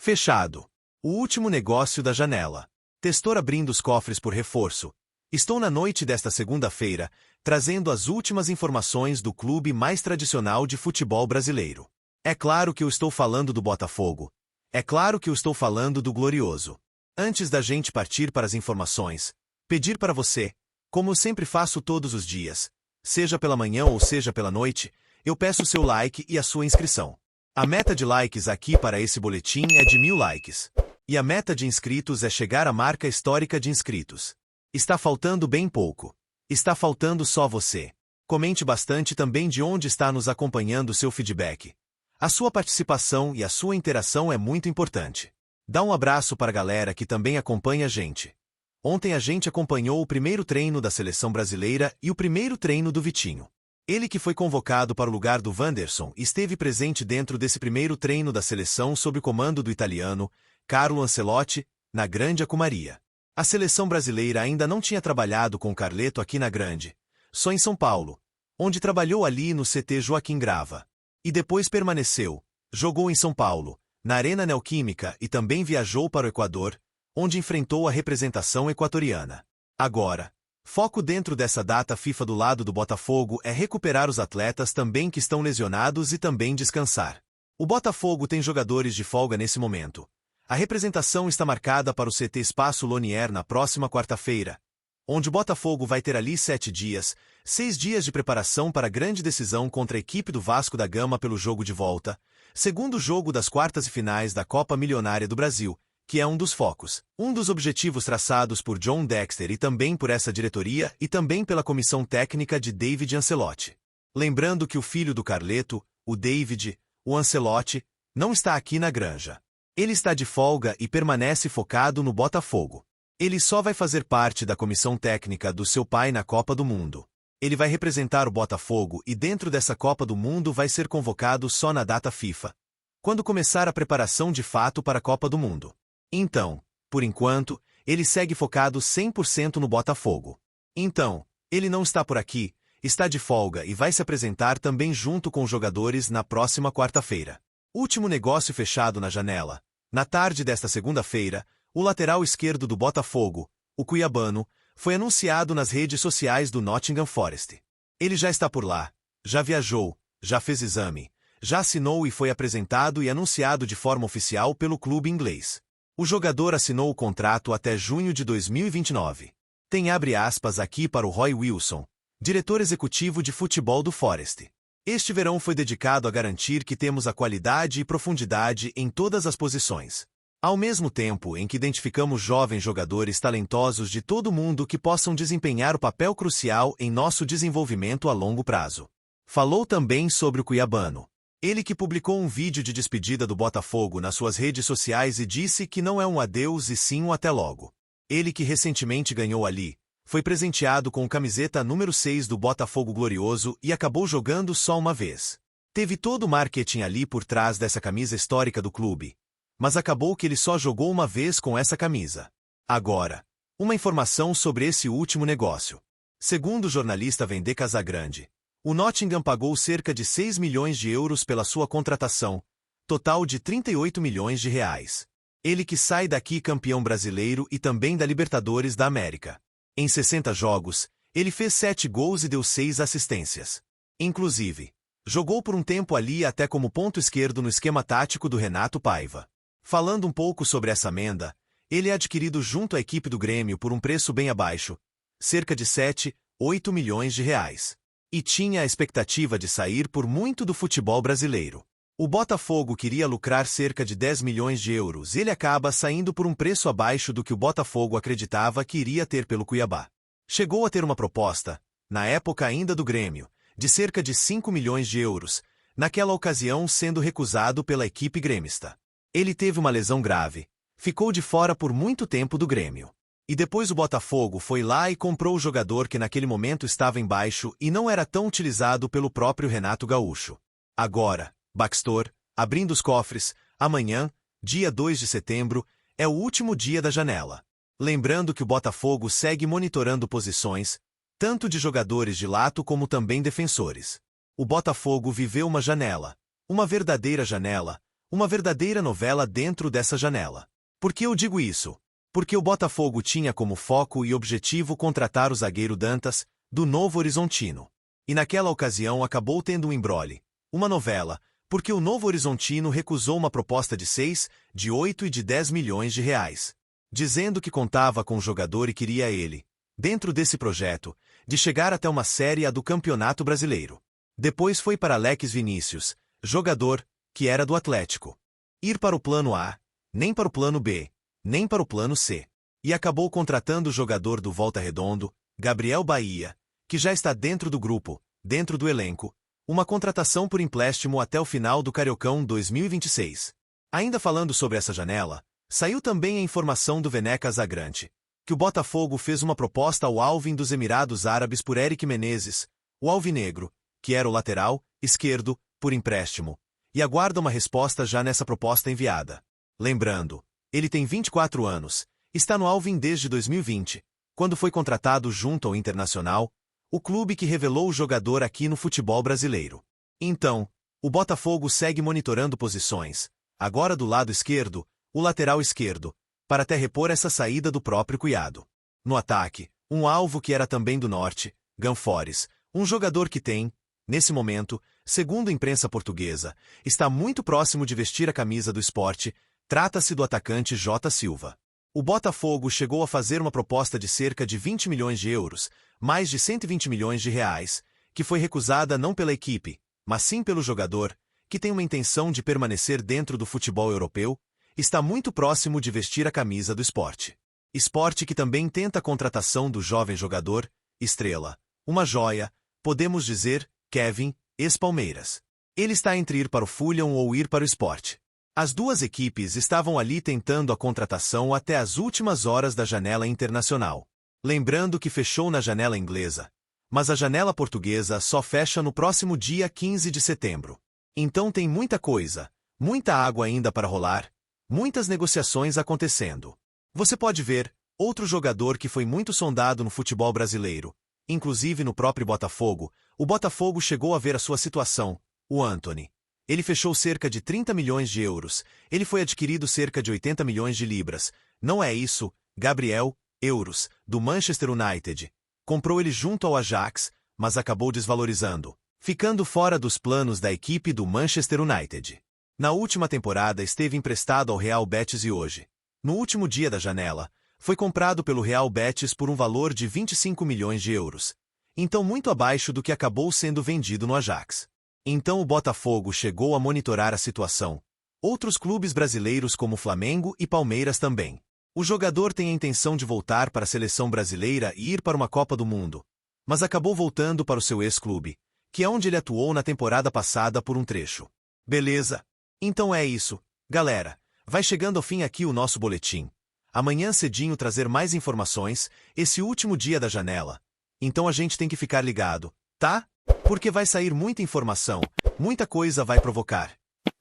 Fechado. O último negócio da janela. Testor abrindo os cofres por reforço. Estou na noite desta segunda-feira, trazendo as últimas informações do clube mais tradicional de futebol brasileiro. É claro que eu estou falando do Botafogo. É claro que eu estou falando do Glorioso. Antes da gente partir para as informações, pedir para você, como eu sempre faço todos os dias, seja pela manhã ou seja pela noite, eu peço o seu like e a sua inscrição. A meta de likes aqui para esse boletim é de 1000 likes. E a meta de inscritos é chegar à marca histórica de inscritos. Está faltando bem pouco. Está faltando só você. Comente bastante também de onde está nos acompanhando seu feedback. A sua participação e a sua interação é muito importante. Dá um abraço para a galera que também acompanha a gente. Ontem a gente acompanhou o primeiro treino da seleção brasileira e o primeiro treino do Vitinho. Ele que foi convocado para o lugar do Wanderson esteve presente dentro desse primeiro treino da seleção sob o comando do italiano Carlo Ancelotti, na Grande Acumaria. A seleção brasileira ainda não tinha trabalhado com o Carleto aqui na Grande, só em São Paulo, onde trabalhou ali no CT Joaquim Grava. E depois permaneceu, jogou em São Paulo, na Arena Neoquímica e também viajou para o Equador, onde enfrentou a representação equatoriana. Agora, foco dentro dessa data FIFA do lado do Botafogo é recuperar os atletas também que estão lesionados e também descansar. O Botafogo tem jogadores de folga nesse momento. A representação está marcada para o CT Espaço Lonier na próxima quarta-feira, onde o Botafogo vai ter ali 7 dias, 6 dias de preparação para a grande decisão contra a equipe do Vasco da Gama pelo jogo de volta, segundo jogo das quartas e finais da Copa Milionária do Brasil, que é um dos focos, um dos objetivos traçados por John Dexter e também por essa diretoria e também pela comissão técnica de David Ancelotti. Lembrando que o filho do Carleto, o David, o Ancelotti, não está aqui na granja. Ele está de folga e permanece focado no Botafogo. Ele só vai fazer parte da comissão técnica do seu pai na Copa do Mundo. Ele vai representar o Botafogo e dentro dessa Copa do Mundo vai ser convocado só na data FIFA, quando começar a preparação de fato para a Copa do Mundo. Então, por enquanto, ele segue focado 100% no Botafogo. Então, ele não está por aqui, está de folga e vai se apresentar também junto com os jogadores na próxima quarta-feira. Último negócio fechado na janela. Na tarde desta segunda-feira, o lateral esquerdo do Botafogo, o cuiabano, foi anunciado nas redes sociais do Nottingham Forest. Ele já está por lá, já viajou, já fez exame, já assinou e foi apresentado e anunciado de forma oficial pelo clube inglês. O jogador assinou o contrato até junho de 2029. Tem abre aspas aqui para o Roy Wilson, diretor executivo de futebol do Forest. Este verão foi dedicado a garantir que temos a qualidade e profundidade em todas as posições. Ao mesmo tempo em que identificamos jovens jogadores talentosos de todo o mundo que possam desempenhar o papel crucial em nosso desenvolvimento a longo prazo. Falou também sobre o cuiabano. Ele que publicou um vídeo de despedida do Botafogo nas suas redes sociais e disse que não é um adeus e sim um até logo. Ele que recentemente ganhou ali, foi presenteado com camiseta número 6 do Botafogo Glorioso e acabou jogando só uma vez. Teve todo o marketing ali por trás dessa camisa histórica do clube, mas acabou que ele só jogou uma vez com essa camisa. Agora, uma informação sobre esse último negócio. Segundo o jornalista Vendê Casagrande, o Nottingham pagou cerca de 6 milhões de euros pela sua contratação, total de 38 milhões de reais. Ele que sai daqui campeão brasileiro e também da Libertadores da América. Em 60 jogos, ele fez 7 gols e deu 6 assistências. Inclusive, jogou por um tempo ali até como ponto esquerdo no esquema tático do Renato Paiva. Falando um pouco sobre essa amenda, ele é adquirido junto à equipe do Grêmio por um preço bem abaixo, cerca de 7, 8 milhões de reais. E tinha a expectativa de sair por muito do futebol brasileiro. O Botafogo queria lucrar cerca de 10 milhões de euros e ele acaba saindo por um preço abaixo do que o Botafogo acreditava que iria ter pelo Cuiabá. Chegou a ter uma proposta, na época ainda do Grêmio, de cerca de 5 milhões de euros, naquela ocasião sendo recusado pela equipe gremista. Ele teve uma lesão grave, ficou de fora por muito tempo do Grêmio. E depois o Botafogo foi lá e comprou o jogador que naquele momento estava em baixo e não era tão utilizado pelo próprio Renato Gaúcho. Agora, Baxtor, abrindo os cofres, amanhã, dia 2 de setembro, é o último dia da janela. Lembrando que o Botafogo segue monitorando posições, tanto de jogadores de lado como também defensores. O Botafogo viveu uma janela, uma verdadeira janela, Uma verdadeira novela dentro dessa janela. Por que eu digo isso? Porque o Botafogo tinha como foco e objetivo contratar o zagueiro Dantas, do Novo Horizontino. E naquela ocasião acabou tendo um imbróglio, uma novela, porque o Novo Horizontino recusou uma proposta de 6, de 8 e de 10 milhões de reais, dizendo que contava com o jogador e queria ele, dentro desse projeto, de chegar até uma Série A do Campeonato Brasileiro. Depois foi para Alex Vinícius, jogador, que era do Atlético. Ir para o plano A, nem para o plano B, nem para o plano C. E acabou contratando o jogador do Volta Redondo, Gabriel Bahia, que já está dentro do grupo, dentro do elenco, uma contratação por empréstimo até o final do Cariocão 2026. Ainda falando sobre essa janela, saiu também a informação do Vené Casagrande, que o Botafogo fez uma proposta ao Alvin dos Emirados Árabes por Eric Menezes, o alvinegro, que era o lateral esquerdo, por empréstimo, e aguarda uma resposta já nessa proposta enviada. Lembrando, ele tem 24 anos, está no Alvin desde 2020, quando foi contratado junto ao Internacional, o clube que revelou o jogador aqui no futebol brasileiro. Então, o Botafogo segue monitorando posições, agora do lado esquerdo, o lateral esquerdo, para até repor essa saída do próprio Cuiado. No ataque, um alvo que era também do norte, Ganfores, um jogador que tem, nesse momento, segundo a imprensa portuguesa, está muito próximo de vestir a camisa do Sport, trata-se do atacante J. Silva. O Botafogo chegou a fazer uma proposta de cerca de 20 milhões de euros, mais de 120 milhões de reais, que foi recusada não pela equipe, mas sim pelo jogador, que tem uma intenção de permanecer dentro do futebol europeu, está muito próximo de vestir a camisa do Sport. Sport que também tenta a contratação do jovem jogador, Estrela, uma joia, podemos dizer, Kevin, ex-Palmeiras. Ele está entre ir para o Fulham ou ir para o Sport. As duas equipes estavam ali tentando a contratação até as últimas horas da janela internacional. Lembrando que fechou na janela inglesa, mas a janela portuguesa só fecha no próximo dia 15 de setembro. Então tem muita coisa, muita água ainda para rolar, muitas negociações acontecendo. Você pode ver, outro jogador que foi muito sondado no futebol brasileiro, inclusive no próprio Botafogo, o Botafogo chegou a ver a sua situação, o Antony. Ele fechou cerca de 30 milhões de euros, ele foi adquirido cerca de 80 milhões de libras. Não é isso, Gabriel, euros, do Manchester United. Comprou ele junto ao Ajax, mas acabou desvalorizando, ficando fora dos planos da equipe do Manchester United. Na última temporada esteve emprestado ao Real Betis e hoje, no último dia da janela, foi comprado pelo Real Betis por um valor de 25 milhões de euros. Então muito abaixo do que acabou sendo vendido no Ajax. Então o Botafogo chegou a monitorar a situação. Outros clubes brasileiros como Flamengo e Palmeiras também. O jogador tem a intenção de voltar para a seleção brasileira e ir para uma Copa do Mundo. Mas acabou voltando para o seu ex-clube, que é onde ele atuou na temporada passada por um trecho. Beleza? Então é isso, galera. Vai chegando ao fim aqui o nosso boletim. Amanhã cedinho trazer mais informações, esse último dia da janela. Então a gente tem que ficar ligado, tá? Porque vai sair muita informação, muita coisa vai provocar.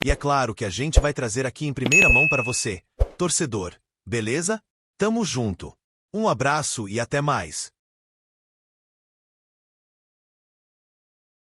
E é claro que a gente vai trazer aqui em primeira mão para você, torcedor. Beleza? Tamo junto. Um abraço e até mais.